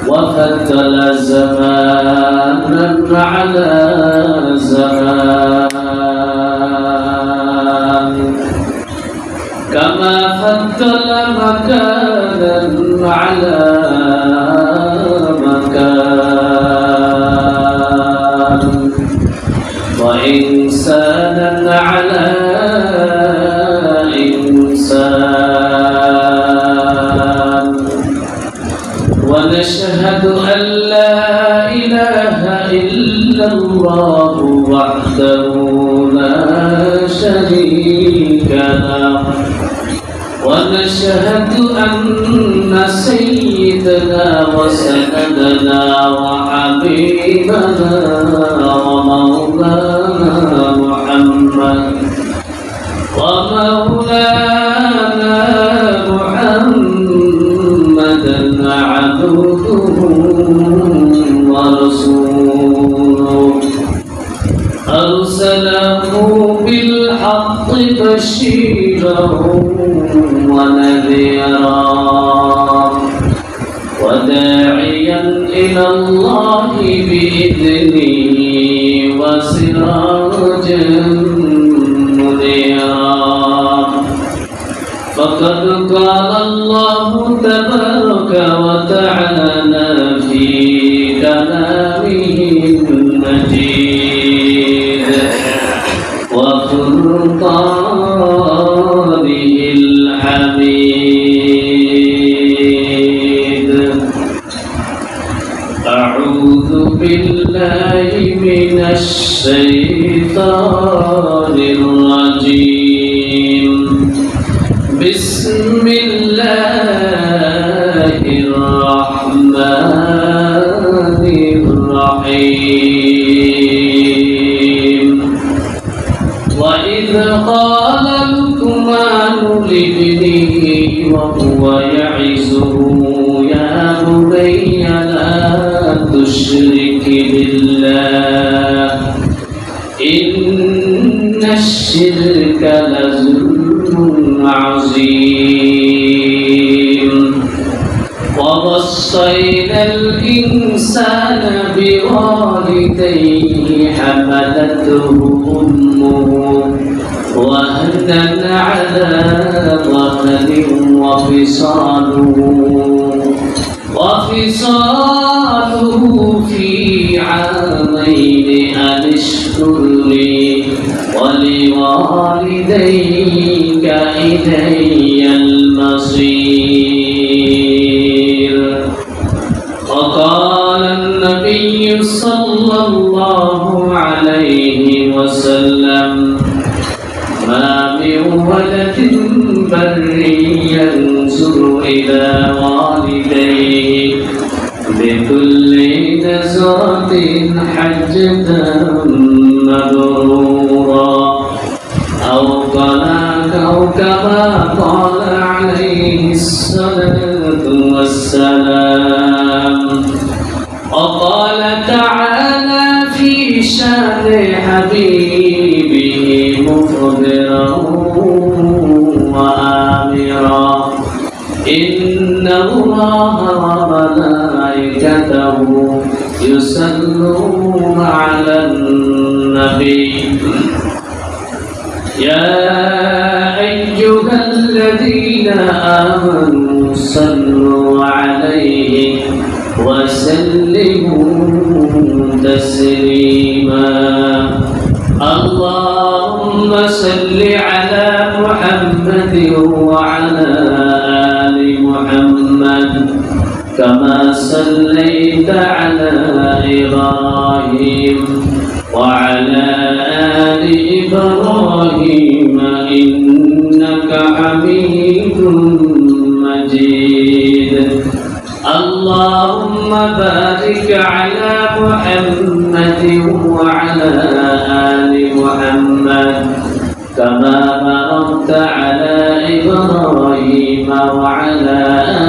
وفضل زمانا على زمان كما فضل مكانا على مكان وإنسانا على إنسان ونشهد أن لا إله إلا الله وحده لا شريك له ونشهد أن سيدنا وسندنا وحبيبنا ومولانا محمد عبده ورسوله أرسله بالحق بشيرا ونذيرا وداعيا إلى الله بإذنه وسراجا منيرا فقد قال الله تبارك وتعالى في كلامه المجيد وفرقانه الحميد أعوذ بالله من الشيطان الرجيم بسم الله الرحمن الرحيم وإذ قال لقمان لابنه وهو يعظه يا بني لا تشرك بالله إن الشرك لظلم عظيم ووصينا الإنسان بوالديه حملته أمه وهنا على وهن وفصاله في عامين أن اشكر لي ولوالديك إلي المصير وقال النبي صلى الله عليه وسلم ما من ولد بر ينظر إلى والديه بكل نظرة حجة مبرورا أو كما قال عليه الصلاة والسلام وقال تعالى في شان حبيبه مخبرا وآمرا إن الله وملائكته يصلون على النبي يا أيها الذين آمنوا صلوا عليه وسلموا تسليما اللهم صل على محمد وعلى آل محمد كما صليت على إبراهيم وعلى آل إبراهيم إنك حميد مجيد اللهم بارك على محمد وعلى آل محمد كما باركت على إبراهيم وعلى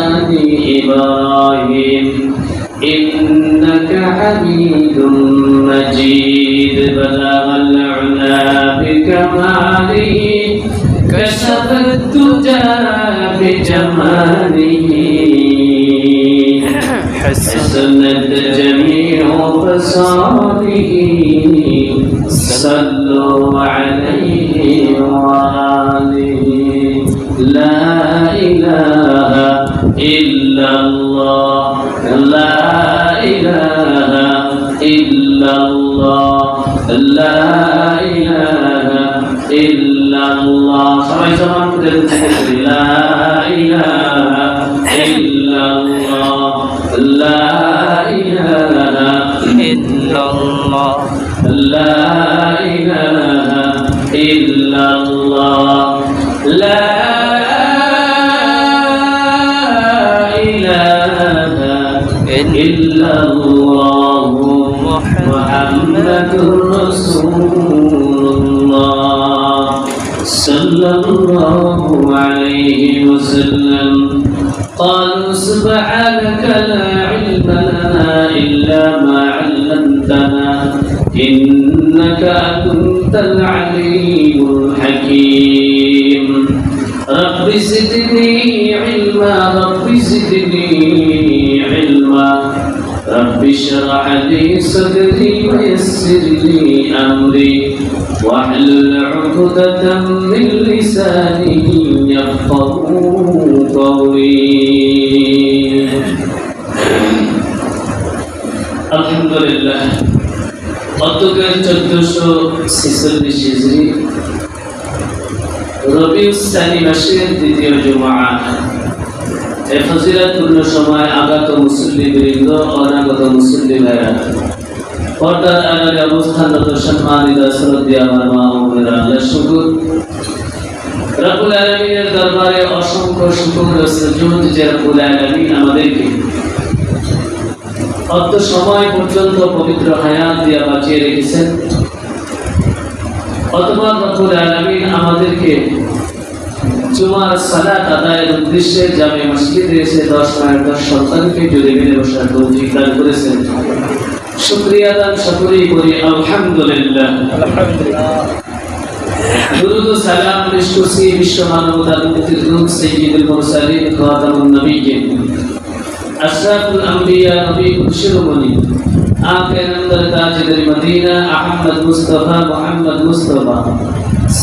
آل إبراهيم إنك حميد مجيد بلغ العلا بكماله كشف الدجى بجماله حسنت جميع خصاله صلوا عليه وآله لا إله إلا الله لا إله إلا الله لا إله إلا الله সবাই সমান করে لا إله إلا الله لا إله إلا الله لا إله إلا الله لا إلا الله محمد رسول الله صلى الله عليه وسلم قالوا سبحانك لا علم لنا إلا ما علمتنا إنك أنت العليم الحكيم رب زدني علما رب زدني علما رب اشرح لي صدري ويسر لي أمري واحلل عقدة من لساني يفقهوا قولي الحمد لله অতঃপর 1446 হিজরি রবিউল সানি মাসের দ্বিতীয় জুমআ এই ফজিলতপূর্ণ সময় আগত মুসল্লিবৃন্দ অনাগত মুসল্লি ভাইরা পর্দার আড়ালে অবস্থানরত সম্মানিত শ্রদ্ধেয় আমার মা ও বোনেরা আল্লাহর শুকর রব্বুল আলামিনের দরবারে অসংখ্য শুকর ও সুজুদ যে রব্বুল আলামিন আমাদেরকে অত সময় পর্যন্ত পবিত্র হায়াত দিয়ে বাঁচিয়ে রেখেছেন অতঃপর রব্বুল আলামিন আমাদেরকে জুমার সালাত আদায়ের উদ্দেশ্যে জামে মসজিদে এসে 10 মায়ের 10 সন্তানকে জুড়ে মিলে বসার তৌফিক দান করেছেন শুকরিয়া দান সকলেই করি আলহামদুলিল্লাহ দুরূদ ও সালাম পেশ করছি বিশ্ব মানবতার মুক্তির দূত সাইয়্যিদুল মুরসালিন খাতামুন নবিয়্যিন আশরাফুল আম্বিয়া নবী শিরোমণি আখির নন্দর তাজদার মদিনা আহমদ মুস্তাফা মুহাম্মদ মুস্তাফা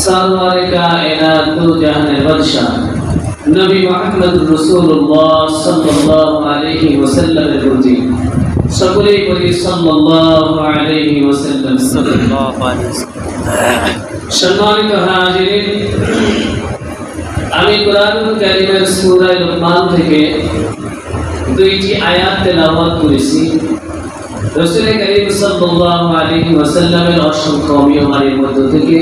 সরওয়ারে কায়নাত দু জাহানের বাদশা নবী মুহাম্মদ রাসূলুল্লাহ সাল্লাল্লাহু আলাইহি ওয়াসাল্লামের প্রতি সকলেই বলি সাল্লাল্লাহু আলাইহি ওয়াসাল্লাম সাল্লাল্লাহু আলাইহি ওয়াসাল্লাম সম্মানিত হাজিরিন আমি কোরআনুল কারীমের সূরা লুকমান থেকে দুইটি আয়াত তেলাওয়াত করেছি রাসূল করিম সাল্লাল্লাহু আলাইহি ওয়াসাল্লামের অসংখ্য মিয়মারের মধ্য থেকে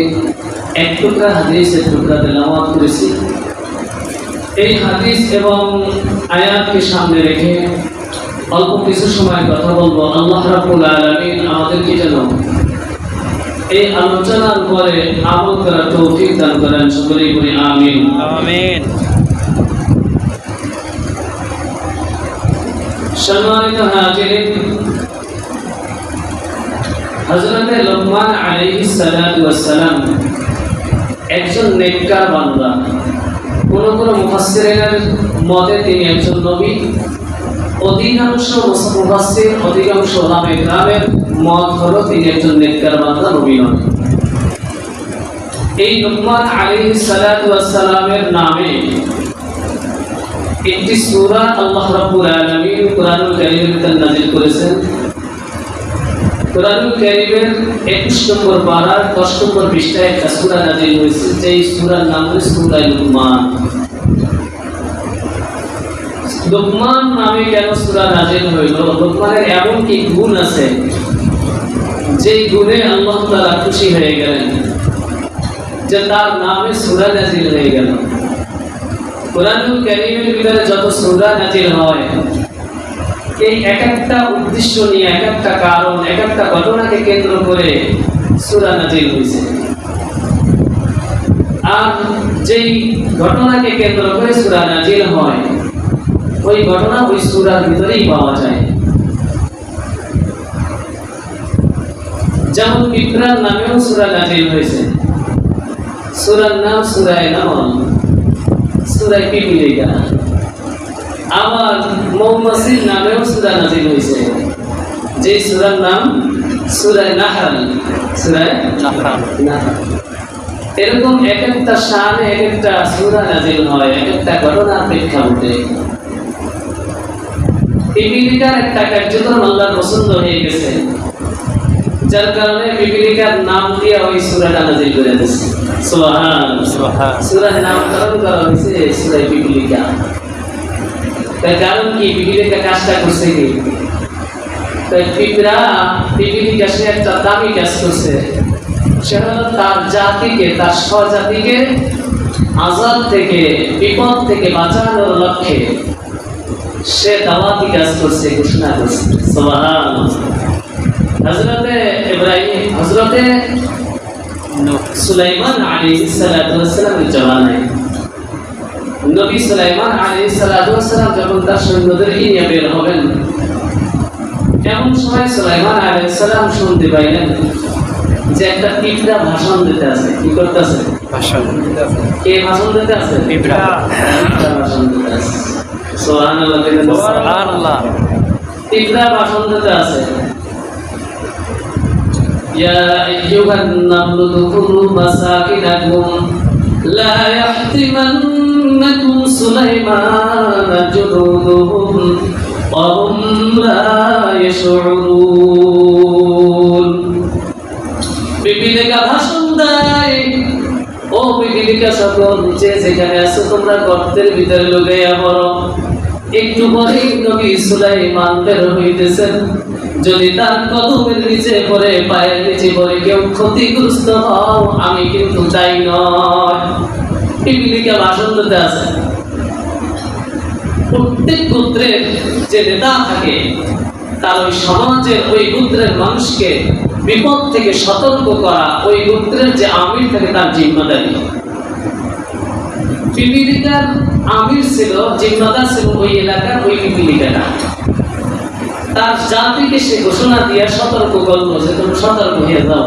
এক টুকরা হাদিসের টুকরা তেলাওয়াত করেছি এই হাদিস এবং আয়াতকে সামনে রেখে অল্প কিছু সময় কথা বলবো আল্লাহ রাব্বুল আলামিন আমাদেরকে যেন এই আলোচনার পরে আমল করার তৌফিক দান করেন সকলেই বলি আমিন আমিন সম্মানিত হাজিরিন হযরত লুকমান আলাইহিস সালাতু ওয়াস সালাম একজন নেককার বান্দা কোন কোন মুফাসসিরের মতে তিনি একজন নবী অধিকাংশ মুফাসসির অধিকাংশ উলামায়ে কেরামের মত হলো তিনি একজন নেককার বান্দা নবী নন এই লুকমান আলাইহিস সালাতু ওয়াস সালামের নামে একটি সূরা আল্লাহ রাব্বুল আলামিন কোরআনুল কারীমের ভিতর নাযিল করেছেন কোরআনুল কারীমের 21 নম্বর পারার 10 নম্বর পৃষ্ঠায় একটা সূরা নাযিল হয়েছে যেই সূরার নাম হলো সূরা লুকমান লুকমান নামে কেন সূরা নাযিল হইল লুকমানের এমন কি গুণ আছে যেই গুণে আল্লাহ তাআলা খুশি হয়ে গেলেন যে তার নামে সূরা নাযিল হয়ে গেল কোরআনুল কারীমের ভিতরে যত সূরা নাযিল হয় এই এক একটা উদ্দেশ্য নিয়ে এক একটা কারণ এক একটা ঘটনাকে কেন্দ্র করে সূরা নাযিল হয়েছে আর যেই ঘটনাকে কেন্দ্র করে সূরা নাযিল হয় ওই ঘটনা ওই সূরার ভিতরেই পাওয়া যায় যেমন পিঁপড়ার নামেও সূরা নাযিল হয়েছে সূরার নাম সূরা নামল সূরা পিপিলিকা আবার মৌমাছির নামেও সূরা নাযিল হয়েছে, যে সূরার নাম সূরা নাহল। সূরা নাহল এরকম এক একটা শানে এক একটা সূরা নাযিল হয়, এক একটা ঘটনার প্রেক্ষাপটে। পিপিলিকার একটা কার্যক্রম আল্লাহর পছন্দ হয়ে গেছে, যার কারণে পিপিলিকার নাম দিয়ে ওই সূরাটা নাযিল করে দিয়েছে। সুবহানাল্লাহ। সূরার নামকরণ করা হয়েছে সূরা পিপিলিকা। তার কারণ কি? পিপিলিকা কাজটা করছে কি? পিপিলিকা সে একটা দামি কাজ করছে, সে হলো তার জাতিকে, তার স্বজাতিকে আযাব থেকে, বিপদ থেকে বাঁচানোর লক্ষ্যে সে দাওয়াতি কাজ করছে, ঘোষণা করছে। সুবহানাল্লাহ। হযরতে ইব্রাহিম, হযরতে সুলাইমান আলাইহিস সালাতু ওয়াস সালামের জামানায় নবী সুলাইমান আলাইহিস সালাতু ওয়াস সালাম যখন তার সৈন্যদেরকে নিয়ে বের হবেন, এমন সময় সুলাইমান আলাইহিস সালাম শুনতে পাইলেন যে একটা পিঁপড়া ভাষণ দিতে আছে। কি করতেছে? ভাষণ দিতে আছে। কে ভাষণ দিতে আছে? পিঁপড়া ভাষণ দিতে আছে। সুবহানাল্লাহ। সুবহানাল্লাহ। পিঁপড়া ভাষণ দিতে আছে। ইয়া আইয়ুহান নামলু দুখুলু মাসাকিনাকুম লা ইয়াহতিমান্নাকুম সুলাইমান জুনুদুহুম ওয়া হুম লা ইয়াশউরুন। পিপিলিকা ভাষণ দেয়, ও পিপিলিকা সকল যে যেখানে আছো তোমরা গর্তের ভিতরে লুকাইয়া পড়ো। একটু পরে নবী সুলাইমান বের হইতেছেন, যদি তার কদমের নিচে পড়ে, পায়ের নিচে পড়ে কেউ ক্ষতিগ্রস্ত হও, আমি কিন্তু চাই নয়। পিপিলিকা ভাষণ দিতে আছে। প্রত্যেক গোত্রের যে নেতা থাকে তার ওই সমাজের ওই গোত্রের মানুষকে বিপদ থেকে সতর্ক করা ওই গোত্রের যে আমির থাকে তার জিম্মাদারি। পিপিলিকার আমির ছিল, জিম্মাদার ছিল ওই এলাকার ওই পিপিলিকাটা। তার জাতিকে সে ঘোষণা দিয়ে সতর্ক করলো যে তুমি সতর্ক হয়ে যাও,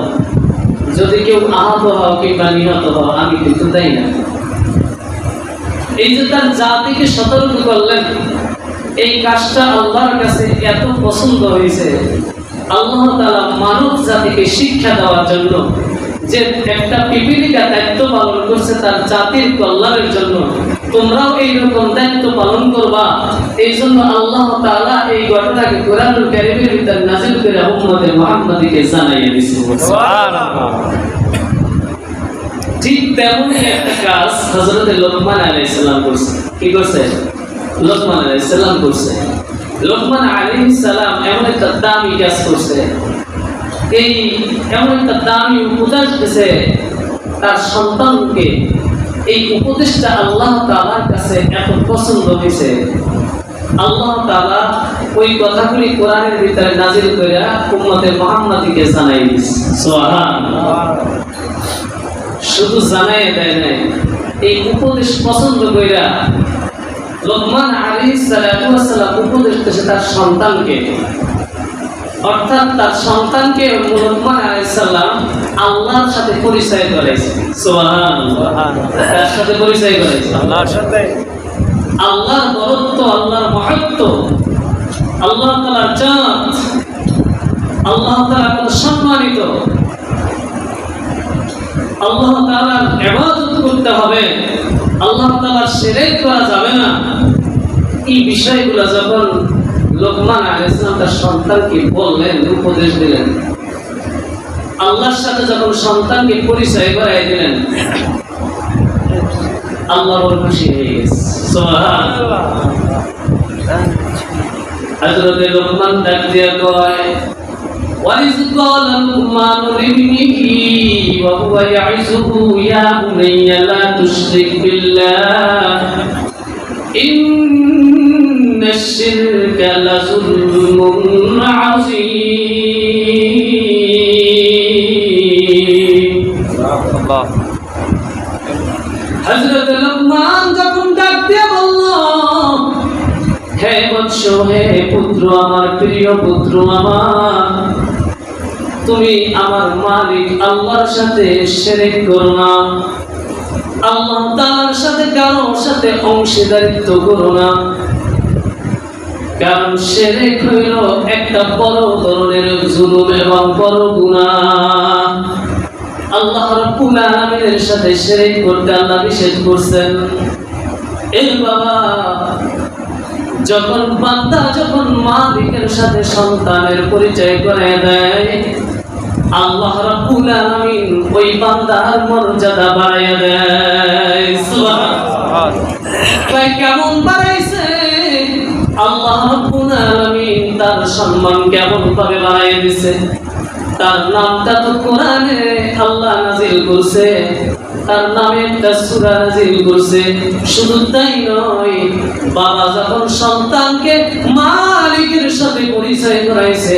যদি কেউ আহত হও কিংবা নিহত হও আমি কিন্তু দেই না। এই যে তার জাতিকে সতর্ক করলেন, এই কাজটা আল্লাহর কাছে এত পছন্দ হয়েছে। আল্লাহ তাআলা মানব জাতিকে শিক্ষা দেওয়ার জন্য যে একটা পিপিলিকা দায়িত্ব পালন করছে তার জাতির কল্যাণের জন্য, তোমরাও এইরকম দায়িত্ব পালন করবা। এই জন্য আল্লাহ তাআলা এই ঘটনাকে কোরআনুল কারীমের ভিতর নাযিল করে উম্মতে মুহাম্মাদীকে জানাইয়া দিয়েছে। সুবহানাল্লাহ। ঠিক তেমনই একটা কাজ হযরত লোকমান আলাইহিস সালাম করছে। কি করছে? লোকমান আলাইহিস সালাম করছে। লোকমান আলাইহিস সালাম এমন একটা দামি কাজ করছে, এই এমন একটা দামি উপদেশ দিয়েছে তার সন্তানকে। এই উপদেশটা আল্লাহ তাআলার কাছে এত পছন্দ হয়েছে, আল্লাহ তাআলা ওই কথাগুলি কোরআনের ভিতরে নাযিল করে উম্মতে মুহাম্মাদীকে জানাই দিয়েছে। সুবহানাল্লাহ। শুধু জানাই দেয় নাই, এই উপদেশ পছন্দ কইরা লোকমান আলাইহিস সালাতু ওয়াস সালাম উপদেশ দিয়েছে তার সন্তানকে। অর্থাৎ তার সন্তানকে লোকমান আলাইহিস সালাম আল্লাহর সাথে পরিচয় করাইছে। সুবহানাল্লাহ। তার সাথে পরিচয় করাইছে আল্লাহর সাথে। আল্লাহর বরত্ব, আল্লাহর মহত্ব, আল্লাহ তাআলার জাত, আল্লাহ তাআলা কত সম্মানিত, আল্লাহ তাআলার ইবাদত করতে হবে, আল্লাহ তাআলার শিরক করা যাবে না। এই বিষয়গুলো যখন লোকমান আলাইহিস সালাম তার সন্তানকে বললেন, উপদেশ দিলেন, আল্লাহর সাথে যখন সন্তানকে পরিচয় করাই দিলেন, আল্লাহ বড় খুশি হয়ে গেছে। সুবহানাল্লাহ। হযরত লোকমান ডাক দিয়া কয়, وَإِذْ قَالَ لُقْمَانُ لِابْنِهِ وَهُوَ يَعِظُهُ يَا بُنَيَّ لَا تُشْرِكْ بِاللَّهِ إِنَّ الشِّرْكَ لَظُلْمٌ عَظِيمٌ। হযরত লোকমান যখন ডাক দিয়ে বলল, হে বৎস, হে পুত্র আমার, প্রিয় পুত্র আমার, তুমি আমার মালিক আল্লাহর সাথে শিরক করো না, আল্লাহ তাআলার সাথে কারো সাথে অংশীদারিত্ব করো না। কারণ শিরক হইল একটা বড় ধরনের জুলুম এবং বড় গুনাহ। আল্লাহ রাব্বুল আলামিনের সাথে শিরক করতে আল্লাহ নিষেধ করছেন। এই বাবা, যখন বান্দা মালিকের সাথে সন্তানের পরিচয় করে দেয়, আল্লাহ রাব্বুল আলামিন ওই বান্দার মর্যাদা বাড়াইয়া দেয়। সুবহানাল্লাহ। কেমন বাড়াইছে আল্লাহ রাব্বুল আলামিন? তার সম্মান কেমন ভাবে বাড়াইয়া দিছে। তার নামটা তো কোরআনে আল্লাহ নাযিল করছে, তার নামে একটা সূরা নাযিল করছে। শুধু তাই নয়, বাবা যখন সন্তানকে মালিকের সাথে পরিচয় করাইছে,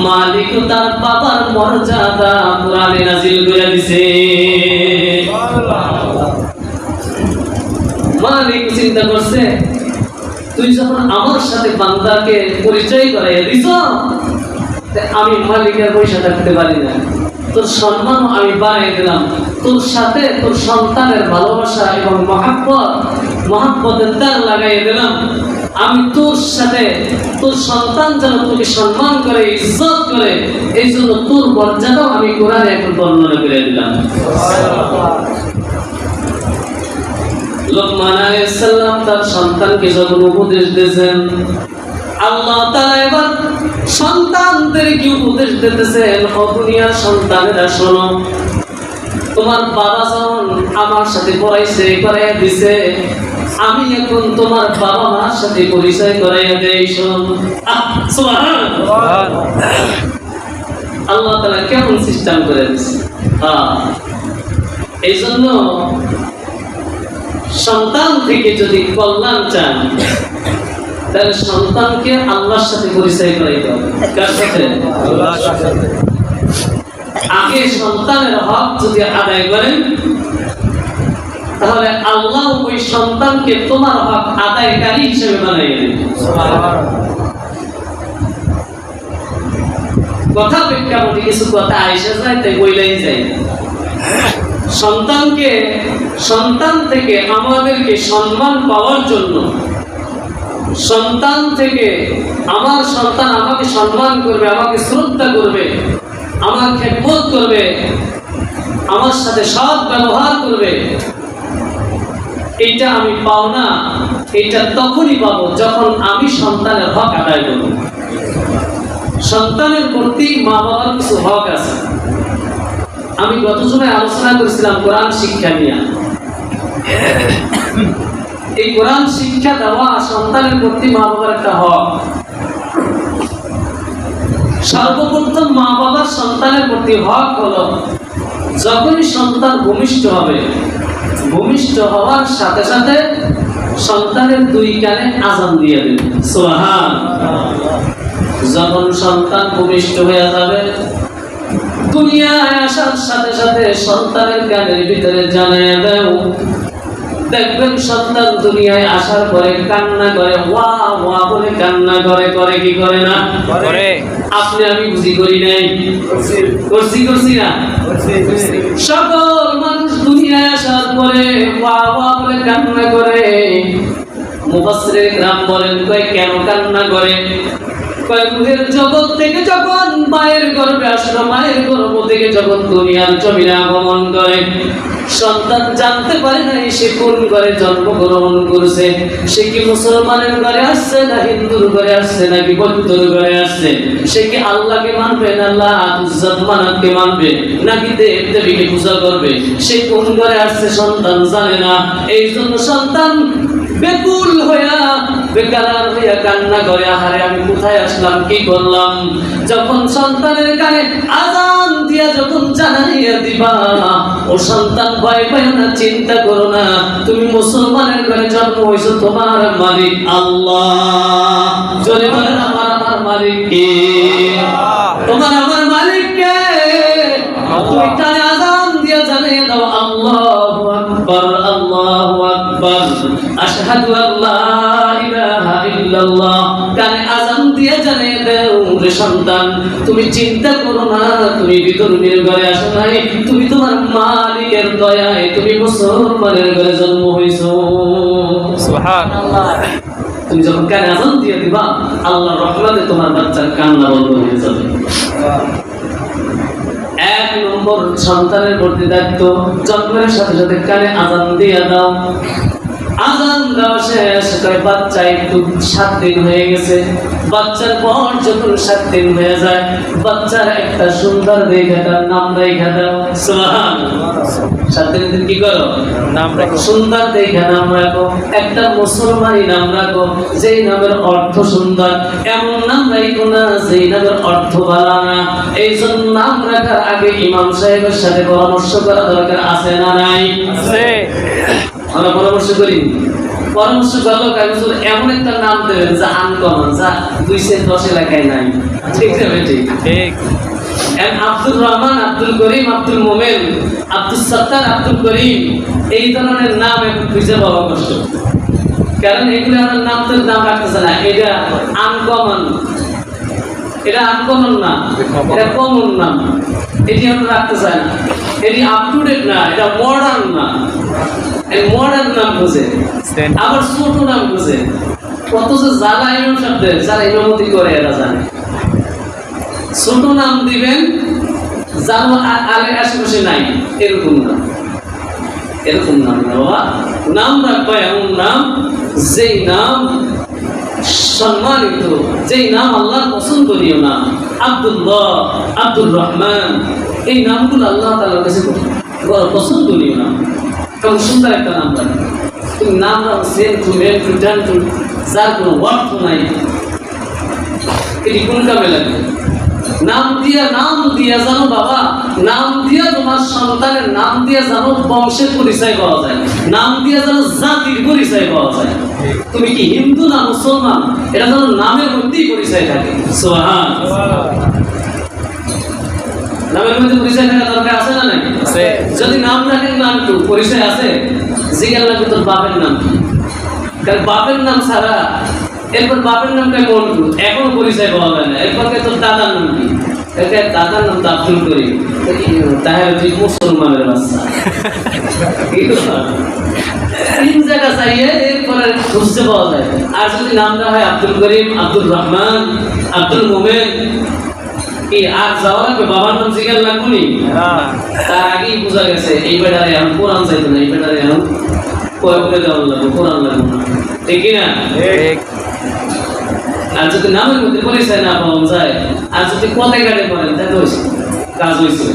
মালিক তার বাবার মর্যাদা কোরআনে নাযিল করে দিয়েছে। মালিক চিন্তা করছে, তুই যখন আমার সাথে বান্দাকে পরিচয় করাইয়া দিছ, আমি মালিকের পয়সা থাকতে পারি না, তোর সম্মান আমি বাড়াই দিলাম, তোর সাথে তোর সন্তানের ভালোবাসা এবং মহাব্বতের তার লাগাই দিলাম। আমি তোর সাথে তোর সন্তান যেন তোকে সম্মান করে, ইজ্জত করে, এই জন্য তোর মর্যাদাও আমি কোরআনে এখন বর্ণনা করে দিলাম। লোকমান আলাইহিস সালাম তার সন্তানকে যখন উপদেশ দিয়েছেন, আল্লাহ তাআলা এবার সন্তানদেরকে উপদেশ দিতেছেন, ও দুনিয়ার সন্তানেরা শোনো, তোমার বাবা যখন আমার সাথে পড়াইছে, করাইয়া দিছে, আমি এখন তোমার বাবা মার সাথে পরিচয় করাইয়া দেই। শোন, সুবহানাল্লাহ। আল্লাহ তাআলা কেমন সিস্টেম করে দিছে। এই জন্য সন্তান থেকে যদি কল্যাণ চান, তাহলে সন্তানকে আল্লাহর সাথে পরিচয় করাইতে হবে। কার সাথে? আল্লাহর সাথে। আগে সন্তানের হক যদি আদায় করেন, তাহলে আল্লাহ ওই সন্তানকে তোমার হক আদায়কারী হিসেবে বানাইয়ে দেবেন। কথা প্রেক্ষাপটে কিছু কথা আইসা যায়, তাই বইলাই যায়। সন্তান থেকে আমাদেরকে সম্মান পাওয়ার জন্য, সন্তান থেকে আমার সন্তান আমাকে সম্মান করবে, আমাকে শ্রদ্ধা করবে, আমার খেদমত করবে, আমার সাথে সৎ ব্যবহার করবে, এটা আমি পাও না। এটা তখনই পাবো যখন আমি সন্তানের হক আদায় করব। সন্তানের প্রতি মা বাবার কিছু হক আছে। আমি গত সময় আলোচনা করেছিলাম কোরআন শিক্ষা নিয়ে। এই কোরআন শিক্ষা দেওয়া সন্তানের প্রতি মা বাবার একটা হক। সর্বপ্রথম মা বাবার সন্তানের প্রতি হক হলো, যখনই সন্তান ভূমিষ্ঠ হবে, ভূমিষ্ঠ হওয়ার সাথে সাথে সন্তানের দুই কানে আযান দিয়ে দেবে। সুবহানাল্লাহ। যখন সন্তান ভূমিষ্ঠ হয়ে যাবে, দুনিয়ায় আসার সাথে সাথে সন্তানের কানের ভিতরে জানিয়ে দাও। দেখবেন সন্তান দুনিয়ায় আসার পরে কান্না করে, ওয়া ওয়া বলে কান্না করে। করে কি করে না? করে। আপনি আমি বুঝি করি নাই? করছি না? সকল মানুষ দুনিয়ায় আসার পরে ওয়া ওয়া বলে কান্না করে। মুফাসসিরিন کرام বলেন, কেন কান্না করে? রূহের জগৎ থেকে যখন মায়ের গর্ভে আসলো, মায়ের গর্ভ থেকে যখন দুনিয়ার জমিনে আগমন করে, সন্তান জানতে পারে না সে কোন ঘরে জন্মগ্রহণ করেছে। সে কি মুসলমানের ঘরে আসছে, না হিন্দুর ঘরে আসছে, নাকি বৌদ্ধর ঘরে আসছে? সে কি আল্লাহকে মানবে, না লাত উজ্জত মানাতকে মানবে, নাকি দেব দেবীকে পূজা করবে? সে কোন ঘরে আসছে সন্তান জানে না। এই জন্য সন্তান বেকুল হইয়া, বেকারার হইয়া কান্না করে, আহারে আমি কোথায় আসলাম, কি করলাম? যখন সন্তানের কানে আযান দিয়া যখন জানাইয়া দিবা, ও সন্তান ভয় পায় না, চিন্তা করো না, তুমি মুসলমানের ঘরে জন্ম হইছো, তোমার মালিক আল্লাহ। জোরে বলেন, আমার মালিক কে? তোমার আমার মালিক কে? তুমি কানে আযান দিয়া জানাইয়া দাও, আল্লাহু আকবার, আল্লাহু আকবার, আশহাদু আল্লা ইলাহা ইল্লাল্লাহ। কানে আযান দিয়ে জানিয়ে দাও, রে সন্তান, তুমি চিন্তা করো না, তুমি বিধর্মীর ঘরে আসো নাই, তুমি তোমার মালিকের দয়ায় তুমি মুসলমানের ঘরে জন্ম হইছো। সুবহানাল্লাহ। তুমি যখন কানে আজান দিয়ে দিবা, আল্লাহর রহমতে তোমার বাচ্চার কান্না বন্ধ হয়ে যাবে। এক নম্বর সন্তানের প্রতি দায়িত্ব, জন্মের সাথে সাথে কানে আজান দিয়ে দাও। আজান দেওয়া শেষ করে বাচ্চা একটু 7 দিন হয়ে গেছে, বাচ্চার পর যখন 7 দিন হয়ে যায়, বাচ্চার একটা সুন্দর দেখে তার নাম রেখে দাও। সুবহানাল্লাহ। 7 দিন কি করো? নাম রাখো, সুন্দর দেখে নাম রাখো। একটা মুসলমানি নাম রাখো, যেই নামের অর্থ সুন্দর। এমন নাম রাখো না যেই নামের অর্থ ভালো না। এই জন্য নাম রাখার আগে ইমাম সাহেবের সাথে পরামর্শ করা দরকার আছে না নাই? আছে। আমরা পরামর্শ করি, পরামর্শ করলো কাগজে এমন একটা নাম দেবেন যা আনকমন, যা 210 এলাকায় নাই। ঠিক আছে? ঠিক। আব্দুর রহমান, আব্দুল করিম, আব্দুল মোমেন, আব্দুল সত্তার, আব্দুল করিম, এই ধরনের নাম এখন খুঁজে পাওয়া কষ্ট। কারণ এগুলো আমার নাম তো নাম রাখতেছে না, এটা আনকমন, এটা আনকমন না, এটা কমন নাম, এটি আমরা রাখতে চাই না। এটি আপ টু ডেট না, এটা মডার্ন না। এই মডার্ন নাম খুঁজে, আবার ছোট নাম খুঁজে, কত যে জ্বালা ইমাম শব্দের, যারা ইমামতি করে এরা জানে। ছোট নাম দিবেন যার আগে আশেপাশে নাই, এরকম নাম, এরকম নাম না বাবা। নাম রাখবো এমন নাম যেই নাম সম্মানিত, যেই নাম আল্লাহর পছন্দনীয় নাম। আব্দুল্লাহ, আব্দুর রহমান, এই নামগুলো আল্লাহ তাআলার কাছে পছন্দনীয় নাম। কেমন সুন্দর একটা নাম রাখবে। তুমি নাম রাখো সেন টু মেন টু ডান টু, যার কোনো অর্থ নাই, এটি কোন কামে লাগবে? নাম দিয়া জানো বাবা, নাম দিয়া তোমার সন্তানের নাম দিয়া জানো বংশের পরিচয় পাওয়া যায়, নাম দিয়া জানো জাতির পরিচয় পাওয়া যায়। তুমি কি হিন্দু না মুসলমান, এটা যেন নামের মধ্যেই পরিচয় থাকে। সুবহানাল্লাহ। নামের মধ্যে পরিচয় থাকা দরকার আছে না নাকি? যদি নাম রাখেন নাম একটু পরিচয় আছে, জিজ্ঞাসা লাগবে তোর বাপের নাম কি? কারণ বাপের নাম ছাড়া, এরপর বাপের নামটা মন্টু, এখনো পরিচয় পাওয়া যায় না। এরপর তোর দাদার নাম কি? দাদার নাম তো আব্দুল করিম, তাহলে তুই মুসলমানের বাচ্চা। তিন জায়গা চাইয়ে এরপরে খুঁজতে পাওয়া যায়। আর যদি নামটা হয় আব্দুল করিম, আব্দুল রহমান, আব্দুল মোমেন, কি আর যাওয়া লাগবে? বাবার নাম জিজ্ঞাসা লাগবে নি? তার আগেই বোঝা গেছে এই বেটারে এখন কোরআন চাইতো না, এই বেটারে এখন করে দেওয়া লাগবে, কোরআন লাগবে না। ঠিক না? আর যদি নামের মধ্যে পরিচয় না পাওয়া যায়, আর যদি কথায় কাটে করেন, তাহলে হয়েছে, কাজ হয়েছে।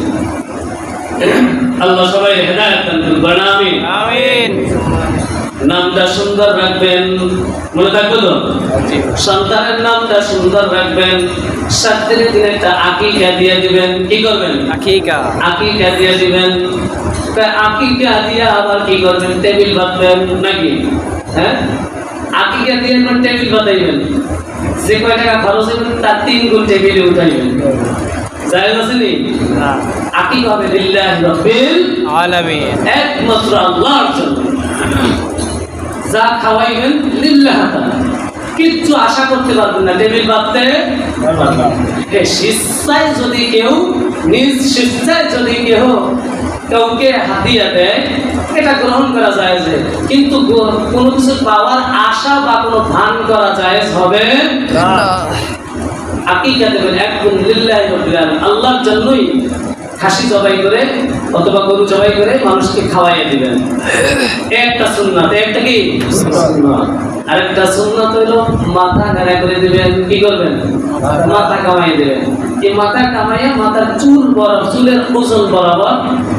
আল্লাহ সবাই হেদায়েত দান করুন, আমিন। আমিন। নামটা সুন্দর রাখবেন, মনে থাকবে তো? সন্তানের নামটা সুন্দর রাখবেন। 7 দিনের দিন একটা আকিকা দিয়ে দিবেন। কি করবেন? আকিকা দিয়ে দিবেন। আকিকা দিয়ে আবার কি করবেন? টেবিল বাঁধবেন নাকি? হ্যাঁ, আকিকা দিয়ে টেবিল বাঁধাইবেন। যে কয় টাকা খরচ হবে তার 3 গুণ টেবিলে উঠাইবেন। জায়েজ আছে নি? আকিকা হবে লিল্লাহি রাব্বিল আলামিন, একমাত্র আল্লাহর জন্য। যা খাওয়াইবেন লিল্লাহ তাআলা, কিচ্ছু আশা করতে পারবেন না টেবিল বাঁধতে। স্বেচ্ছায় যদি কেউ, নিজ স্বেচ্ছায় যদি কেউ কাউকে হাদিয়া দেয়, এটা গ্রহণ করা যায়, কিন্তু কোনো কিছু পাওয়ার আশা বা কোনো ধান করা জায়েজ হবে না। আকিকা দেবেন একদম লিল্লাহি রাব্বিল আলামিন, আল্লাহর জন্যই খাসি জবাই করে অথবা গরু জবাই করে মানুষকে খাওয়াইয়া দিবেন। একটা সুন্নাত, একটা কি সুন্নাত। আরেকটা সুন্নাত হলো মাথা নেড়া করে দিবেন। কি করবেন? মাথা কামাই দিবেন। এই মাথা কামাইয়া মাথার চুল বরাবর, চুলের ওজন বরাবর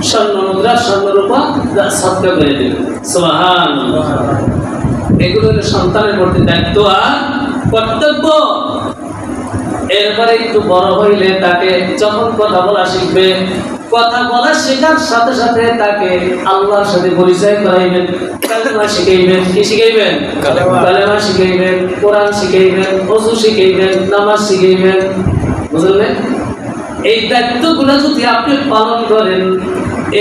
স্বর্ণ মুদ্রা, স্বর্ণ রূপা সদকা করে দিবেন। সুবহানাল্লাহ। এগুলো হলো সন্তানের প্রতি দায়িত্ব আর কর্তব্য। এরপরে একটু বড় হইলে তাকে যখন কথা বলা শিখবে, কথা বলা শেখার সাথে সাথে তাকে আল্লাহর সাথে পরিচয় করাইবেন। কালেমা শিখাইবেন। কি শিখাইবেন? কালেমা শিখাইবেন, কোরআন শিখাইবেন, ওযু শিখাইবেন, নামাজ শিখাইবেন। বুঝলেন? এই দায়িত্বগুলো যদি আপনি পালন করেন,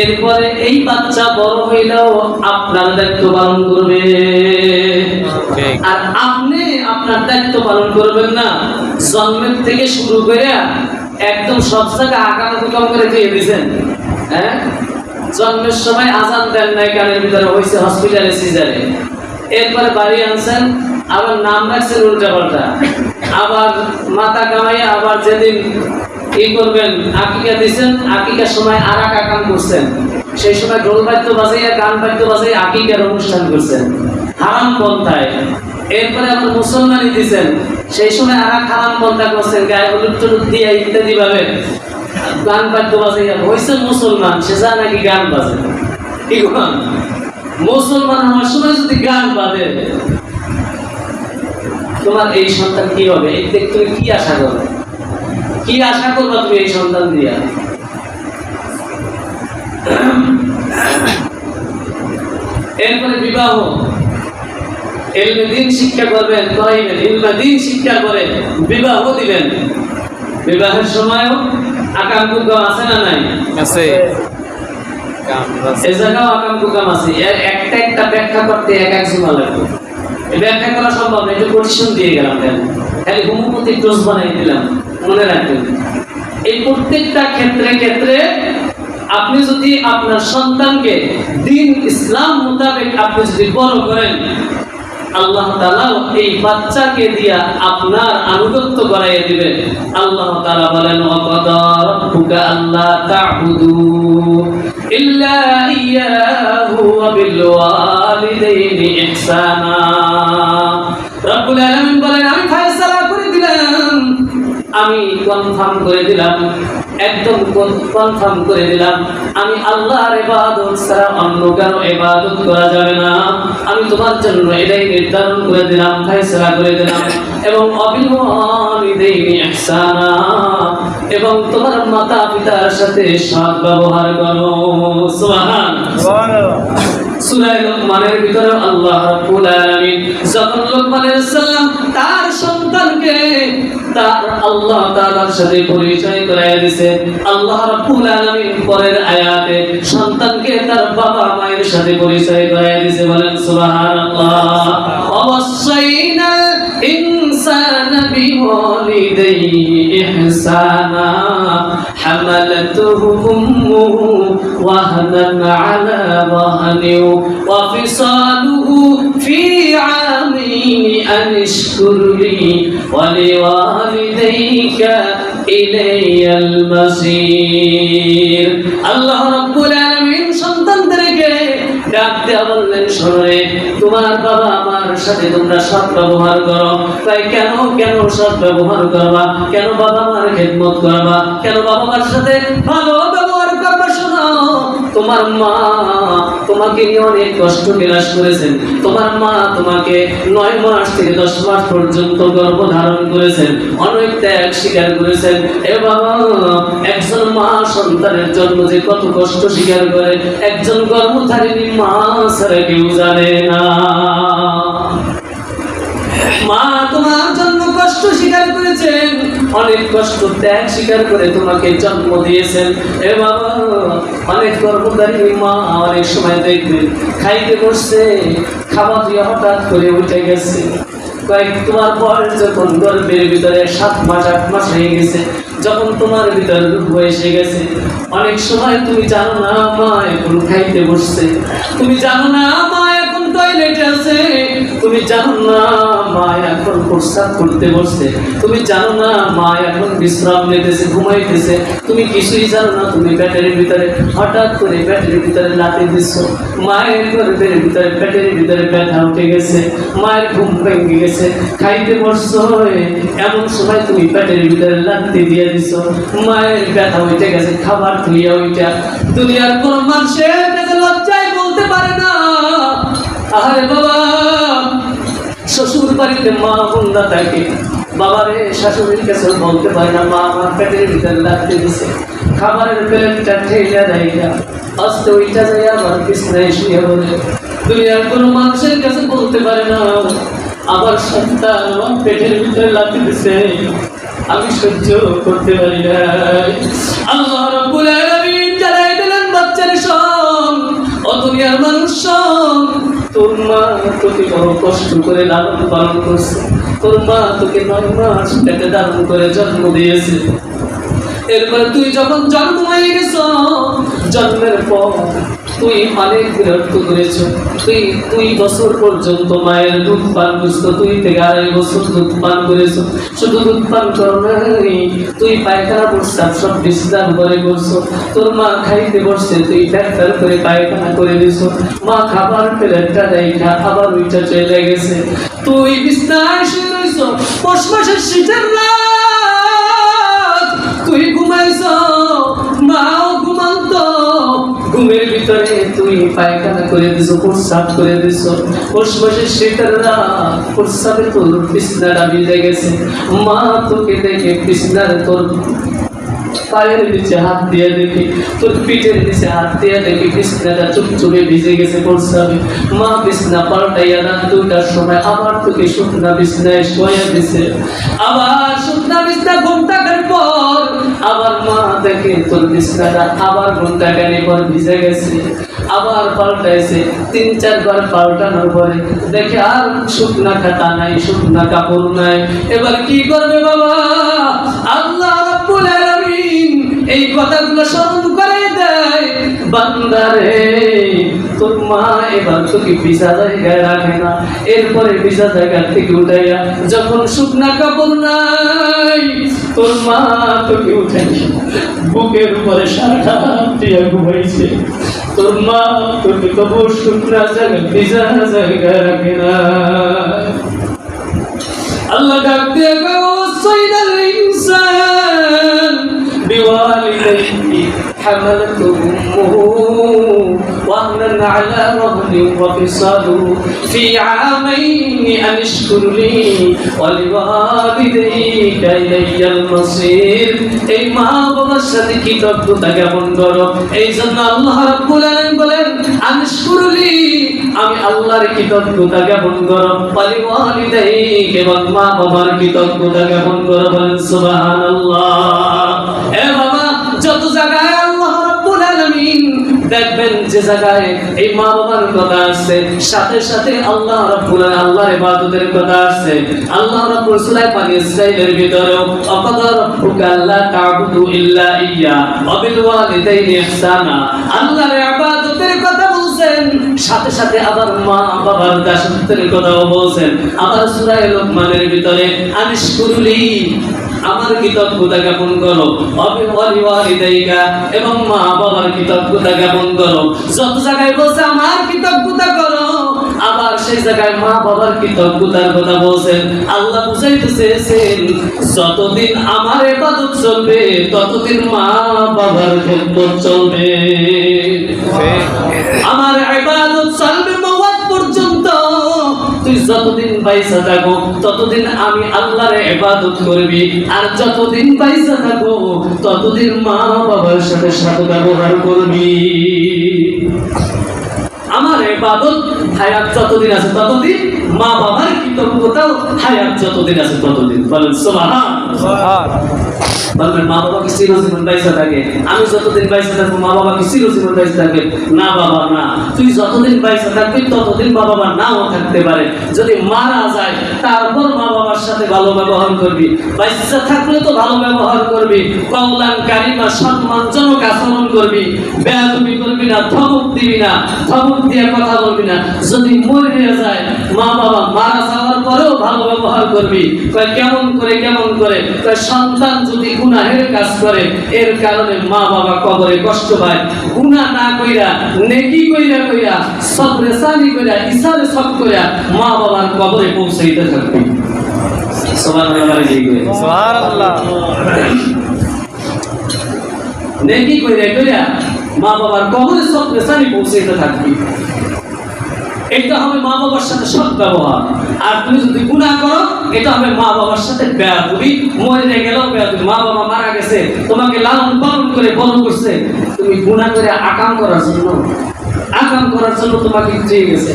এরপরে এই বাচ্চা বড় হইলেও আপনার দায়িত্ব পালন করবে। আর আপনি আপনার দায়িত্ব পালন করবেন না, জন্মের থেকে শুরু করে একদম সব জায়গায় আকাম করে দিয়ে দিয়েছেন। হ্যাঁ, জন্মের সময় আজান দেন নাই, কানের ভিতরে হয়েছে হসপিটালে সিজারে, এরপরে বাড়ি আনছেন, আবার নাম রাখছেন উল্টা পাল্টা, আবার মাথা কামাইয়া আবার যেদিন কি করবেন আকিকা দিচ্ছেন, আকিকার সময় আর এক আকাম করছেন, সেই সময় ঢোল বাদ্য বাজাইয়া গান বাদ্য বাজাইয়া আকিকার অনুষ্ঠান করছেন হারাম পন্থায়। এরপরে আপনি মুসলমানই দিচ্ছেন, সেই সময় আর এক হারাম পন্থা করছেন, গায়ে হলুদ টলুদ দিয়া ইত্যাদি ভাবে গান বাদ্য বাজাইয়া হয়েছেন মুসলমান, সে যা নাকি গান বাজে। কি কন মুসলমান হওয়ার সময় যদি গান বাজে, তোমার এই সন্তান কি হবে? এই থেকে তুমি কি আশা করবে? কি আশা করবা তুমি এই সন্তান দিয়া? এরপরে বিবাহ, ইলমে দ্বীন শিক্ষা করবেন, করাইবেন, ইলমে দ্বীন শিক্ষা করে বিবাহ দিবেন। বিবাহের সময়ও আকাম কুকাম আছে না নাই? আছে। এই জায়গাও আকাম কুকাম আছে। এর একটা একটা ব্যাখ্যা করতে এক এক সময় লাগবে। এই ব্যাখ্যা করা সম্ভব না, একটু পরিশ্রম দিয়ে গেলাম, খালি হোমিওপ্যাথিক ডোজ বানাই দিলাম। মনে রাখবেন, এই প্রত্যেকটা ক্ষেত্রে আপনি যদি আপনার সন্তানকে দ্বীন ইসলাম মোতাবেক আপনি যদি বড় করেন, আল্লাহ তাআলা এই বাচ্চাকে দিয়া আপনার আনুগত্য করাইয়া দিবেন। আল্লাহ তাআলা বলেন, ওয়াকাদা রাব্বুকা আল্লা তা'বুদু ইল্লা ইয়্যাহু ওয়া বিল ওয়ালিদাইনি ইহসানা। রব্বুল আলামিন বলেন, আমি ফয়সালা করে দিলাম, আমি কনফার্ম করে দিলাম, একদম কনফার্ম করে দিলাম, আমি আল্লাহর ইবাদত ছাড়া অন্য কারো ইবাদত করা যাবে না। আমি তোমার জন্য এটাই নির্ধারণ করে দিলাম, ফয়সালা করে দিলাম। এবং অবিল ওয়ালিদাইনি ইহসানা, এবং তোমার মাতা পিতার সাথে সৎ ব্যবহার করো। সুবহানাল্লাহ। সূরা লোকমানের ভিতরে আল্লাহ রাব্বুল আলামিন যখন লোকমান আলাইহিস সালাম তার সন্তানকে তার আল্লাহ তাআলার সাথে পরিচয় করায় দিয়েছে, আল্লাহ রাব্বুল আলামিন পরের আয়াতে সন্তানকে তার বাবা মায়ের সাথে পরিচয় করায় দিয়েছে। বলেন সুবহানাল্লাহ। ওয়াসাইনা ইনসানা বিওয়ালিদাইহি ইহসানা হামালাতুহু উম্মুহু ওয়াহনান আলা ওয়াহনিন ওয়া ফিসালুহু ফি আমিনি আন ইশকুর লি ওয়া লিওয়ালিদাইকা ইলাইয়াল মাসির। আল্লাহ রাব্বুল আলামিন সন্তানদেরকে ডাক দেয়া বললেন, শোনে, তোমার বাবা আমার সাথে তোমরা সৎ ব্যবহার করো। তাই কেন সৎ ব্যবহার করবা? কেন বাবা মার খেদমত করবা? কেন বাবা মার সাথে ভালো ব্যবহার করবা? শোনো, তোমার মা তোমাকে নিয়ে অনেক কষ্ট বিনাশ করেছেন। তোমার মা তোমাকে 9 মাস থেকে 10 মাস পর্যন্ত গর্ভধারণ করেছেন, অনেক ত্যাগ স্বীকার করেছেন। এ বাবা, একজন মা সন্তানের জন্য যে কত কষ্ট স্বীকার করে একজন গর্ভধারিণী মা ছাড়া কেউ জানে না। মা তোমার জন্য কষ্ট স্বীকার করেছেন, অনেক কষ্ট ত্যাগ স্বীকার করে তোমাকে জন্ম দিয়েছেন। এ বাবা, অনেক গর্ভধারিণী মা অনেক সময় দেখবেন খাইতে বসছে, খাওয়া দিয়ে হঠাৎ করে উঠে গেছে। তোমার বয়স যখন গর্ভের ভিতরে 7 মাস 8 মাস হয়ে গেছে, যখন তোমার ভিতরে রূপ এসে গেছে, অনেক সময় তুমি জানো না মা এখন খাইতে বসছে, তুমি জানো না মা এখন টয়লেটে আছে, তুমি জানো না মা এখন প্রস্রাব করতে বসছে, তুমি জানো না মা এখন বিশ্রাম নিতেছে, ঘুমাইতেছে, তুমি কিছুই জানো না। তুমি পেটের ভিতরে হঠাৎ করে পেটের ভিতরে লাথি দিচ্ছ, মায়ের গর্ভের ভিতরে পেটের ভিতরে ব্যথা উঠে গেছে, মায়ের ঘুম ভেঙে গেছে, খাইতে বসছো, এমন সময় তুমি পেটের ভিতরে লাথি দিয়ে দিছো, মায়ের ব্যথা উঠে গেছে, খাবার ধুইয়া ওইটা দুনিয়ার কোন মানুষের কাছে লজ্জায় বলতে পারে না। আরে বাবা, শ্বশুর বাড়িতে মা বোনরা থাকে, বাবারে শাশুড়ির কাছে বলতে পারে না মা আমার পেটের ভিতরে লাথি দিছে, খাবারের প্লেটটা ঠেলে দেয় না, আস্তে ওইটা যায় আবার বিছনায় শুয়ে বলে। দুনিয়ার কোনো মানুষের কাছে বলতে পারে না আবার সন্তান আমার পেটের ভিতরে লাথি দিছে, আমি সহ্য করতে পারি না। আল্লাহ রাব্বুল আলামিন জানাই দিলেন, বাচ্চারে শোন, ও দুনিয়ার মানুষ শোন, তোর মা তোকে বড় কষ্ট করে লালন পালন করছে, তোর মা তোকে 9 মাস পেটে ধারণ করে জন্ম দিয়েছে। এরপরে তুই যখন জন্ম হয়ে গেছ, জন্মের পর তুই অনেক বিরক্ত করেছ। তুই 2 বছর পর্যন্ত মায়ের দুধ পান করছো, 2 থেকে 2.5 বছর দুধ পান করেছো। শুধু দুধ পান করো নাই, তুই পায়খানা প্রস্রাব সব বিছানার উপরে করছো। তোর মা খাইতে বসছে, তুই ফ্যার করে পায়খানা করে দিছো। মা খাবার প্লেটটা রেখা আবার ওইটা চলে গেছে। তুই বিছানায় শুয়ে রইছো, পৌষ মাসের শীতের রাত, তুই ঘুমাইছো, মাও ঘুমান্ত। ঘুমের ভিতরে তুই পায়খানা করে দিছো, প্রস্রাব করে দিছো। পৌষ মাসের শীতের রাত, প্রস্রাবে তোর বিছানাটা ভিজে গেছে। মা তোকে দেখে বিছানার তোর পায়ের নিচে হাত দিয়ে দেখি, তোর পিঠের নিচে হাত দিয়ে দেখি বিছানাটা চুপচুপে ভিজে গেছে প্রস্রাবে। মা বিছানা পাল্টাইয়া রাত 2টার সময় আবার তোকে শুকনা বিছানায় শোয়া দিছে। আবার শুকনা বিছানা ঘন্টাখানেক পর আবার মা দেখে তোর বিছানাটা আবার ঘন্টাখানেক পর ভিজে গেছে। আবার পাল্টাইছে, 3-4 বার পাল্টানোর পরে দেখে আর শুকনা খাতা নাই, শুকনা কাপড় নাই। এবার কি করবে বাবা? আল্লাহ রাব্বুল আলামিন এই কথাগুলো স্মরণ করে দেয়, বান্দারে তোর মা এবার তোকে ভিজা জায়গায় রাখে না। এরপরে ভিজা জায়গা থেকে উঠাইয়া যখন শুকনা কাপড় নাই, তোর মা তোকে উঠাইয়া বুকের উপরে সারা দিয়ে ঘুমাইছে। তোর মা তোকে তবু শুকনা জায়গায় ভিজা জায়গায় রাখে না। আল্লাহ ডাক দিয়ে ওয়াসাইনাল ইনসান বিওয়ালিদাইহি হামালাতহু উম্মুহু ওয়াহনান আলা ওয়াহনিন ওয়া ফিসালুহু ফি আমাইনি আন ইশকুর লি ওয়া লিওয়ালিদাইকা ইলাইয়াল মাসির। এই মা বাবার সাথে কৃতজ্ঞতা জ্ঞাপন করো। এই জন্য আল্লাহ রাব্বুল আলামিন বলেন আন ইশকুর লি, আমি আল্লাহর কৃতজ্ঞতা জ্ঞাপন করো। ওয়া লিওয়ালিদাইকা, এবং মা বাবার কৃতজ্ঞতা জ্ঞাপন করো। বলেন সুবহানাল্লাহ। এ বাবা, যত জায়গায় আল্লাহ রাব্বুল আলামিন দেখবেন যে জায়গায় এই মা বাবার কথা আছে, সাথে সাথে আল্লাহ রাব্বুল আলামিন আল্লাহর ইবাদতের কথা আছে। আল্লাহ রাব্বুল সূরা বনী ইসরাঈলের ভিতরে আকাদা রাব্বুকা আল্লা তা'বুদু ইল্লা ইয়্যা ওয়া বিল ওয়ালিদাইনি ইহসানা, আল্লাহর ইবাদতের কথা বলছেন, সাথে সাথে আবার মা বাবার দাসত্বের কথাও বলছেন। আবার সূরা লোকমানের ভিতরে আনিশকুরলি, আমার কৃতজ্ঞতা জ্ঞাপন করো। ওয়ালিওয়ালিদাইকা, এবং মা বাবার কৃতজ্ঞতা জ্ঞাপন করো। যত জায়গায় বলছে আমার কৃতজ্ঞতা করো, আবার সেই জায়গায় মা বাবার কৃতজ্ঞতার কথা বলছেন। আল্লাহ বুঝাইতে চেয়েছেন যতদিন আমার ইবাদত চলবে ততদিন মা বাবার খেদমত চলবে। আমার ইবাদত চলবে মওত পর্যন্ত। তুই যতদিন বাইসা থাকো ততদিন আমি আল্লাহর ইবাদত করবি, আর যতদিন বাইসা থাকো ততদিন মা বাবার সাথে ব্যবহার করবি। আমার ইবাদত হায়াত যতদিন আছে ততদিন, মা বাবার কৃতজ্ঞতাও হায়াত যতদিন আছে ততদিন। বলেন সুবহানাল্লাহ। বলবেন মা বাবা কি চিরজীবন বাইসা থাকে? আমি যতদিন বাইসা থাকবো মা বাবা কি চিরজীবন বাইসা থাকবে? না বাবা, না। তুই যতদিন বাইসা থাকবি ততদিন মা বাবা নাও থাকতে পারে। যদি মারা যায় তারপর মা বাবার সাথে ভালো ব্যবহার করবি, বাইসা থাকলে তো ভালো ব্যবহার করবি, কওলান কারিমা, সম্মানজনক আচরণ করবি, বেয়াদবি করবি না, ধমক দিবি না, ধমক দিয়ে কথা বলবি না। যদি মরে যায় মা বাবা মারা যাওয়ার পরেও ভালো ব্যবহার করবি। কেমন করে? সন্তান যদি গুনাহের কাজ করে, এর কারণে মা বাবা কবরে কষ্ট পায়। গুনাহ না কইরা, নেকি কইরা সবরে সানি কইরা, ইসারে সব কইরা মা বাবার কবরে পৌঁছাইতে থাকবে। সুবহানাল্লাহ। সুবহানাল্লাহ। নেকি কইরা মা বাবার কবরে সবরে সানি পৌঁছাইতে থাকবে। এটা হবে মা বাবার সাথে সৎ ব্যবহার। আর তুমি যদি গুনাহ করো, এটা হবে মা বাবার সাথে বেয়াদবি। মরে গেলেও বেয়াদবি। মা বাবা মারা গেছে, তোমাকে লালন পালন করে বড় করছে, তুমি গুনাহ করে আকাম করার জন্য তোমাকে দিয়ে গেছে,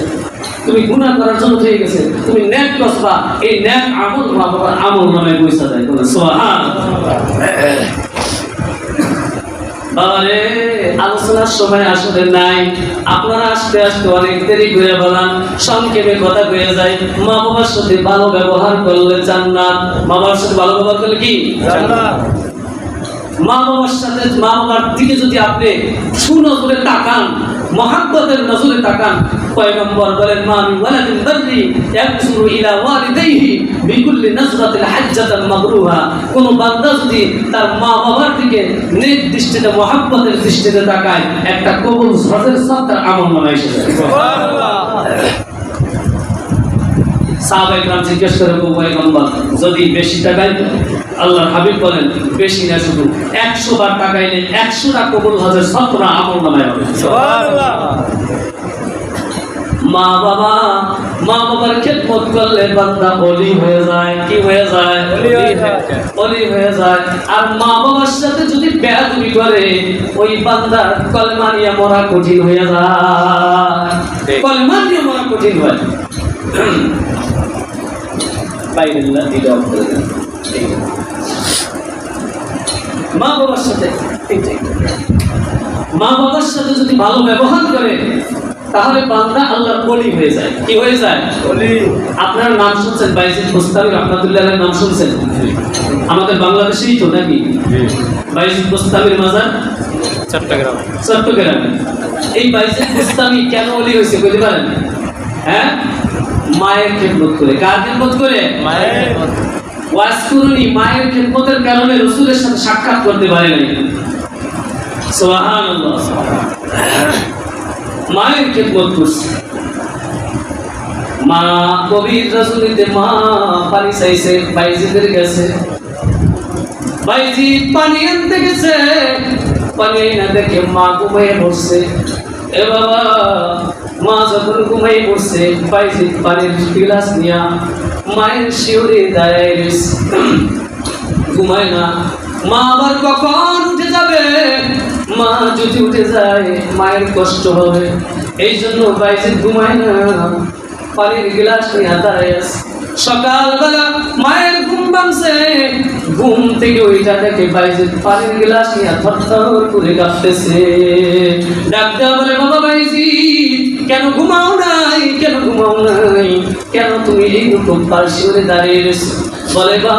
তুমি গুনাহ করার জন্য দিয়ে গেছে। তুমি নেক করবা, এই নেক আমল মা বাবার আমল নামে পয়সা দেয়। বলে সুবহানাল্লাহ। বাবারে, আলোচনার সময় আসলে নাই। আপনারা আসতে অনেক দেরি করে বলান, সংক্ষেপে কথা কয়ে যায়। মা বাবার সাথে ভালো ব্যবহার করলে জান্নাত। মা বাবার সাথে ভালো ব্যবহার করলে কি জান্নাত? মা বাবার দিকে যদি আপনি সুনজরে তাকান, মহব্বতের নজরে তাকান। পয়গম্বর বলেন মা মিন ওয়ালাদিন বাররি ইয়ানজুরু ইলা ওয়ালিদাইহি বিকুল্লি নাজরাতিন হাজ্জাতান মাবরুহা। কোন বান্দা যদি তার মা বাবার দিকে নেক দৃষ্টিতে মহব্বতের দৃষ্টিতে তাকায়, একটা কবুল হজের সব তার আমলনামায় এসে যায়। সুবহানাল্লাহ। সাহাবায়ে কেরাম জিজ্ঞেস করে পয়গম্বর যদি বেশি টাকায়, আল্লাহর হাবিব বলেন বেশি না, শুধু 100 বার টাকাইলে 100টা কবুল হজের সবটা আমলনামায় হবে। সুবহানাল্লাহ। মা বাবার খেদমত করলে বান্দা ওলি হয়ে যায়। কি হয়ে যায়? ওলি হয়ে যায়। আর মা বাবার সাথে যদি বেয়াদবি করে ওই বান্দা কলমা নিয়ে মরা কঠিন হয়ে যায়। কলমা নিয়ে মরা কঠিন হয়। বাইরেল্লাহ দিলে মা বাবার সাথে যদি ভালো ব্যবহার করে তাহলে বান্দা আল্লাহর ওলি হয়ে যায়। কি হয়ে যায়? ওলি। আপনারা নাম শুনছেন বাইজিদ বুস্তামি রাহমাতুল্লাহর নাম শুনছেন? আমাদের বাংলাদেশেই তো নাকি? বাইজিদ বুস্তামির মাজার চট্টগ্রাম। এই বাইজিদ বুস্তামি কেন ওলি হয়েছে বলতে পারেন? হ্যাঁ, মায়ের খেদমত করে। কার খেদমত করে? মায়ের খেদমত। ওয়াজ করুনি, মায়ের খেদমতের কারণে রাসূলের সাথে সাক্ষাৎ করতে পারে নাই। সুবহানাল্লাহ। মায়ের খেদমত করছে। মা কবির রাসূলিতে মা পানি চাইছে বাইজিদের কাছে। বাইজিদ পানি আনতে গেছে, পানি না দেখে মা ঘুমিয়ে পড়ছে। এ বাবা, মা যখন ঘুমিয়ে পড়ছে বাইজিদ পানির গিলাস নিয়া মায়ের শিওরে দাঁড়ায় রয়েছে, ঘুমায় না। মা আবার কখন উঠে যাবে? মা যদি উঠে যায় মায়ের কষ্ট হবে, এই জন্য বাইজিদ ঘুমায় না, পানির গিলাস নিয়ে দাঁড়ায় আছে। সকালবেলা মায়ের ঘুম ভাঙছে, ঘুম থেকে ওইটা দেখে বাইজিদ পানির গিলাস নিয়ে থরথর করে কাঁপতেছে। ডাক দেওয়া বলে বাবা বাইজিদ কেন ঘুমাও নাই? কেন ঘুমাও নাই? কেন তুমি এইরকম পার্শ্বে দাঁড়িয়ে রয়েছো? বলে বা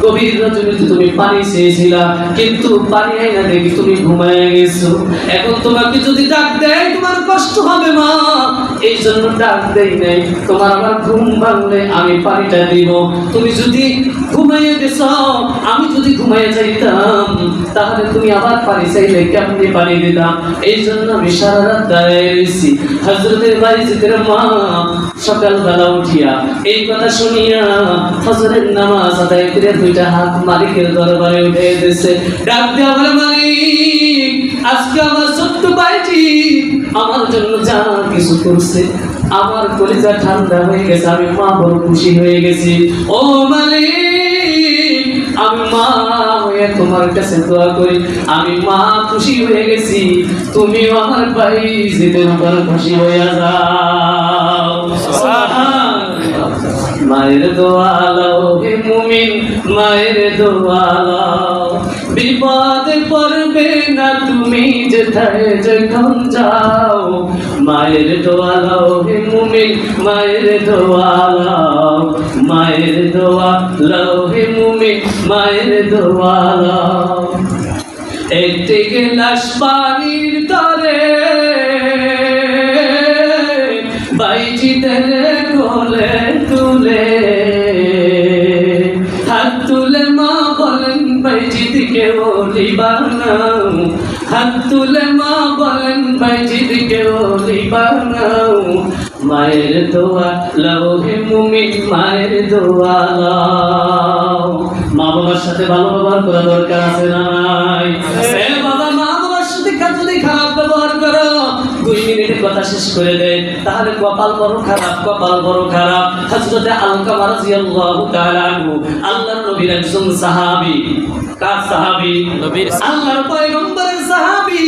গভীর রাতে তুমি পানি চেয়েছিলা, কিন্তু পানি আইনা দেখি তুমি ঘুমায় গেছো। এখন তোমাকে যদি ডাক দেয় তোমার কষ্ট হবে মা, এই জন্য ডাক দেই নাই। তোমার আবার ঘুম ভাঙলে আমি পানিটা দিব। তুমি যদি ঘুমাইয়ে গেছো, আমি যদি ঘুমাইয়ে যাইতাম তাহলে তুমি আবার পানি চাইলে কেমনি পানি দিতাম? এই জন্য আমি সারা রাত দাঁড়িয়ে রয়েছি। হযরতে বাইজিদের মা সকালবেলা উঠিয়া এই কথা শুনিয়া ফজরের নামাজ আদায় করে দুইটা হাত মালিকের দরবারে উঠে দিয়েছে। ডাক দেওয়া বলে মালিক আজকে আমার ছোট্ট ভাইটি আমার জন্য যা কিছু করছে, আমার কলিজা ঠান্ডা হয়ে গেছে, আমি মা বড় খুশি হয়ে গেছি। ও মালিক আমি মা হয়ে তোমার কাছে দোয়া করি, আমি মা খুশি হয়ে গেছি, তুমিও আমার বাইজিদের উপর খুশি হয়ে যাও। মায়ের দোয়া লাও হে মুমিন, মায়ের দোয়া লাও, বিপদে পড়বে না তুমি যেথায় যখন যাও। মায়ের দোয়া লাও হে মুমিন, মায়ের দোয়া লাও, মায়ের দোয়া লাও হে মুমিন, মায়ের দোয়া লাও। একটি গিলাস পানির তরে বাইজিদের কোলে তুলে হাত তুলে মা বলেন বাইজিদকে ওলি বানাও, হাত তুলে মা বলেন বাইজিদকে ওলি বানাও। মায়ের দোয়া লাও হে মুমিন, মায়ের দোয়া লাও। মা বাবার সাথে ভালো ব্যবহার করা দরকার আছে না নাই? বাবা মা বাবার সাথে যদি খারাপ ব্যবহার করো, 2 মিনিটে কথা শেষ করে দেয়, তাহলে কপাল বড় খারাপ, কপাল বড় খারাপ। হযরতে আলকামা রাদিয়াল্লাহু তাআলা আনহু আল্লাহর নবীর একজন সাহাবী। কার সাহাবী? নবীর, আল্লাহর পয়গম্বরের সাহাবী।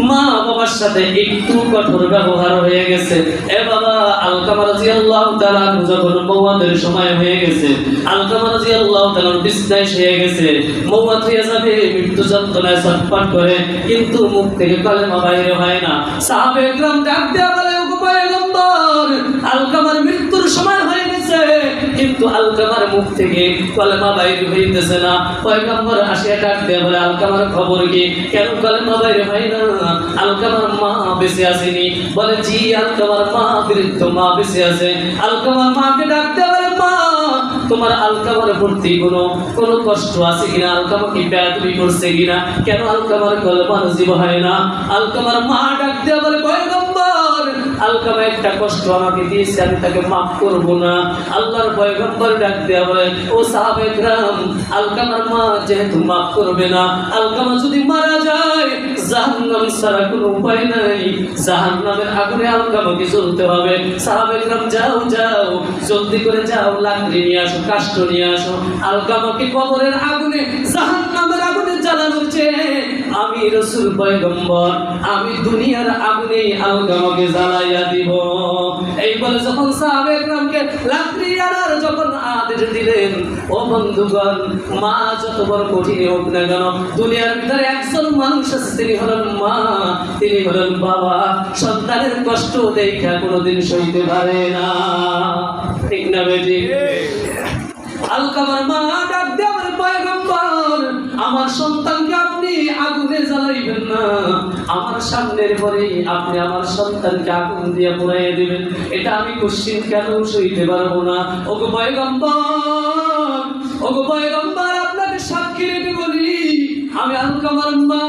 মা বাবার সাথে একটু কঠোর ব্যবহার হয়ে গেছে। এ বাবা আলকামা রাদিয়াল্লাহু তাআলা আনহু যখন মওয়াতের সময় হয়ে গেছে, আলকামা রাদিয়াল্লাহু তাআলা বিছনায় শুয়ে গেছে, মওয়াত হয়ে যাবে, মৃত্যু যন্ত্রণায় ছটফট করে, কিন্তু মুখ থেকে কালেমা বাইরে হয় না। সাহাবায়ে কেরাম ডাক দেয়া বলে ও পয়গম্বর আলকামার মৃত্যুর সময় হয়ে গেছে, কিন্তু আলকামার মুখ থেকে কলেমা বাইরে হইতেছে না। পয়গম্বর আসিয়া ডাক দিয়ে বলে, আলকামার খবর কি? কেন কলেমা বাইরে হয় না? আলকামার মা বেঁচে আসেনি? বলে, জি, আলকামার মা বৃদ্ধ মা বেঁচে আছে। আলকামার মাকে ডাক দিয়ে বলে, মা, তোমার আলকামার প্রতি কোনো কষ্ট আছে কিনা? আলকামা কি বেয়াদবি করছে কিনা? কেন আলকামার কলেমা নসিব হয় না? আলকামার মা ডাক দিয়ে বলে, পয়গম্বর, আলকামা একটা কষ্ট আমাকে দিয়েছে, আমি তাকে মাফ করব না। আল্লাহর পয়গম্বর ডাক দেয়া বলে, ও সাহাবে کرام, আলকামার মা যেহেতু মাফ করবে না, আলকামা যদি মারা যায় জাহান্নাম ছাড়া কোনো উপায় নাই, জাহান্নামের আগুনে আলকামাকে জ্বলতে হবে। সাহাবে کرام, যাও যাও, জলদি করে যাও, লাকড়ি নিয়ে আসো, কাষ্ঠ নিয়ে আসো। আলকামাকে কবরের আগুনে, জাহান্নামের আগুনে জ্বালানোর চেয়ে আমি রাসূল পয়গম্বর, আমি দুনিয়ার আগুনে আলকামাকে জ্বালাইয়া দিব। এই বলে যখন সাহাবে کرامকে লাকড়ি আনার যখন আদেশ দিলেন, ও বন্ধুগণ, মা যত বড় কঠিন হোক না কেন, দুনিয়ার ভিতরে একজন মানুষ আছে, তিনি হলেন মা, তিনি হলেন বাবা। সন্তানের কষ্ট দেখা কোনোদিন সইতে পারে না, ঠিক না বেটি? আলকামার মা ডাক দিয়ে বলে, পয়গম্বর, আমার সন্তানকে আপনি আগুনে জ্বালাইবেন না, আমার সামনের পরেই আপনি আমার সন্তানকে আগুন দিয়ে পুড়াইয়া দিবেন, এটা আমি কোশ্চিন কেন সইতে পারবো না। ওগো পয়গম্বর, ওগো পয়গম্বর, আপনাকে সাক্ষী রেখে বলি, আমি আলকামার মা,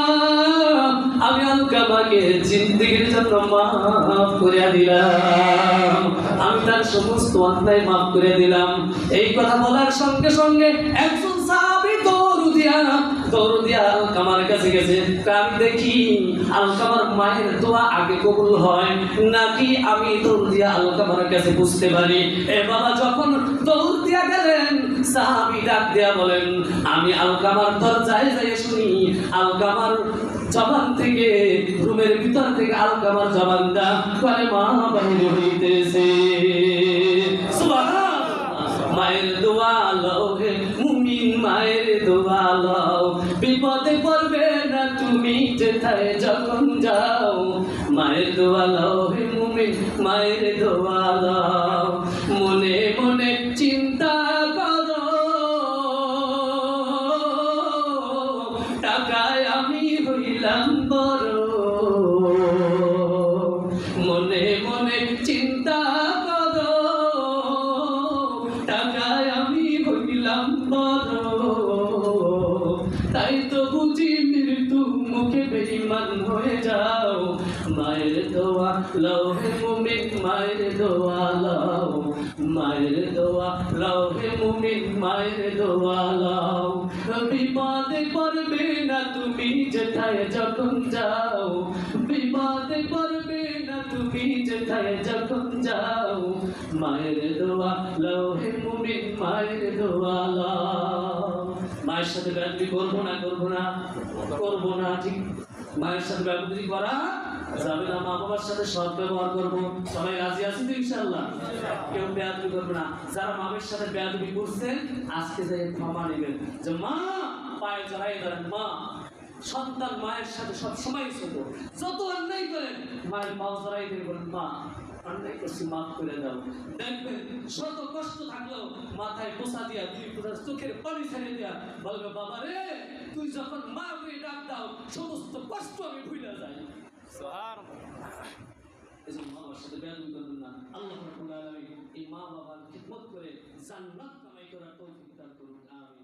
আমি আলকামাকে জিন্দেগির জন্য মাফ করে দিলাম, আমি তার সমস্ত অন্যায় মাফ করে দিলাম। এই কথা বলার সঙ্গে সঙ্গে একজন সাহাবী দৌড় দিয়া আলকামার কাছে গেছে। আমি দেখি আলকামার মায়ের দোয়া আগে কবুল হয় নাকি আমি দৌড় দিয়া আলকামার কাছে বুঝতে পারি। এ বাবা যখন দৌড় দিয়া গেলেন, সাহাবী ডাক দিয়া বলেন, আমি আলকামার দরজায় যাই শুনি আলকামার জবান থেকে, রুমের ভিতর থেকে আলকামার জবানটা কলেমা বাহির হইতেছে। সুবহানাল্লাহ। মায়ের দোয়া লও হে মুমিন, মায়ের দোয়া লও, বিপদে পড়বে না তুমি যেথায় যখন যাও। মায়ের দোয়া লও হে মুমিন, মায়ের দোয়া লও, মনে মনে চিন্তা করো, টাকায় আমি হইলাম বড়, মনে মনে চিন্তা করো, টাকায় আমি হইলাম বড়, তাই তো বুঝি মৃত্যু মুখে বেঈমান হয়ে যাও। মায়ের দোয়া লও হে মুমিন, মায়ের দোয়া লও, মায়ের দোয়া লও হে মুমিন, মায়ের দোয়া লও, বিপদে পড়বে না তুমি যেথায় যখন যাও, বিপদে পড়বে না তুমি যেথায় যখন যাও। মায়ের দোয়া লও হে মুমিন, মায়ের দোয়া লও। মায়ের সাথে বেয়াদবি করবো না, করবো না, করবো না, ঠিক? মায়ের সাথে বেয়াদবি করা যাবে না, মা বাবার সাথে সৎ ব্যবহার করবো। সবাই রাজি আছি তো ইনশাআল্লাহ? কেউ বেয়াদবি করবে না। যারা মায়ের সাথে বেয়াদবি করছেন আজকে যাই ক্ষমা নেবেন, যে মা পায়ে জড়াই ধরেন। মা সন্তান মায়ের সাথে সব সময় ছোট, যত অন্যায় করেন মায়ের পাও জড়াই দিয়ে বলেন, মা অন্যায় করছি, মাফ করে দাও। দেখবেন শত কষ্ট থাকলেও মাথায় পোষা দিয়া, দুই ফোঁটা চোখের পানি ছেড়ে দিয়া বলবে, বাবা রে, তুই যখন মা করে ডাক দাও সমস্ত কষ্ট আমি ভুলে যাই। এজন্য মা বাবার সাথে বেয়াদবি করবেন না। আল্লাহ রাব্বুল আলামিন এই মা বাবার খিদমত করে জান্নাত কামাই করার তৌফিক দান করুন। আমিন।